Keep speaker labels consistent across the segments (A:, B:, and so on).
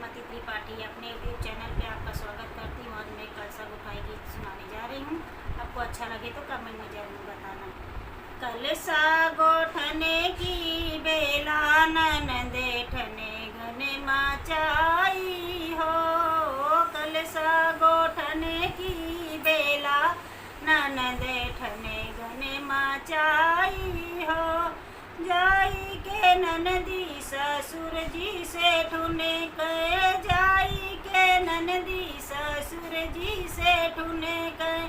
A: सुमति त्रिपाठी अपने YouTube channel पे आपका स्वागत करती हूँ। आज मैं कलसा गुठाई गीत सुनाने जा रही हूँ। आपको अच्छा लगे तो कमेंट में जरूर बताना। कलसा गोठने की बेला ननदे ठने घने माचाई हो। कलसा गोठने की बेला ननदे ठने घने माचाई हो। जाई के ननदी ससुर जी से ठुने कहे, जाई के ननदी ससुर जी से ठुने कहे,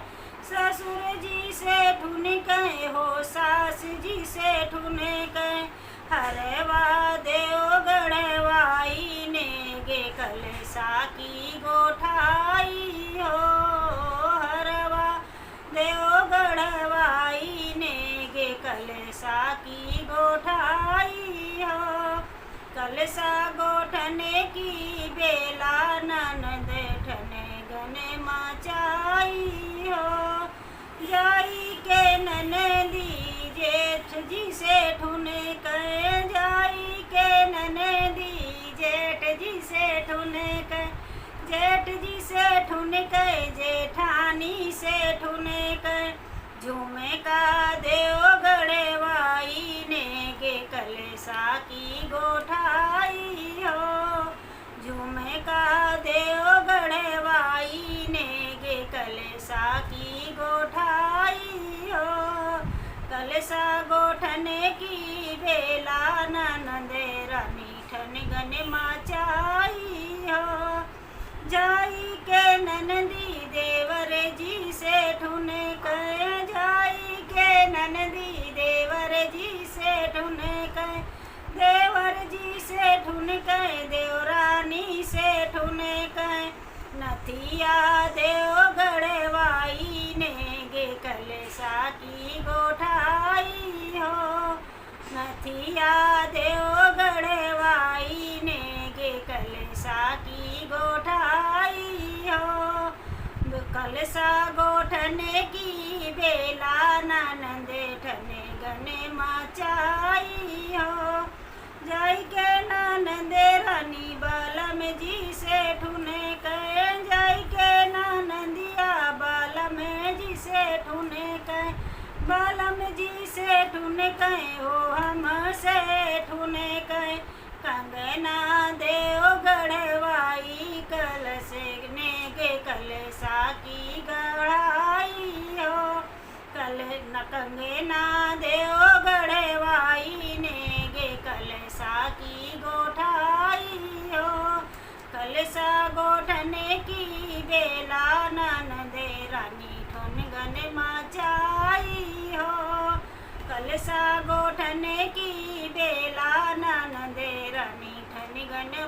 A: ससुर जी से ठुने कहे हो, सास जी से ठुने कहे। हरवा देव गढ़वाई ने गे कलसा की गोठाई हो। हरवा देव गढ़वाई ने गे कलसा की गोठाई हो। कलसा गोठने की बेला ननद ठने घने माचाई हो। जाई के ननदी जेठ जी से ठुने कहे, जाई के ननदी जेठ जी से ठुने कहे, जेठ जी से ठुने कहे, जेठानी से ठुने कहे। झूमे का देव गढ़वाई ने गे कलसा की गोठाई हो। झूमे का देव गढ़वाई ने गे कलसा की गोठाई हो। कलसा गोठने की बेला ननदे रानी ठन घने माचाई हो। जाई के ननदी देवर जी से ठुने कहे, जाई के ननदी देवर जी से ठुने कहे, देवर जी से ठुने कहे, देवरानी से ठुने कहे। नथिया देव गढ़वाई ने गे कलसा की गोठाई हो। नथिया देव गढ़वाई ने गे कलसा की गोठाई हो। कलसा गोठने की बेला ननदे ठने घने माचाई हो। जाई के ननदे रानी बालम जी से ठुने कहे, जाई के ननदिया बालम जी से ठुने कहे, बालम जी से ठुने कहे हो, हम से ठुने कहे। कंगना देव गढ़वाई कलसे ने गे कलसा की गढ़ाई हो। कंगना देव गढ़वाई ने गे कलसा की गोठाई हो। कलसा गोठने की बेला ननदे रानी ठन घने माचाई हो। कलसा गोठने की बेला ननदे रानी ठन घने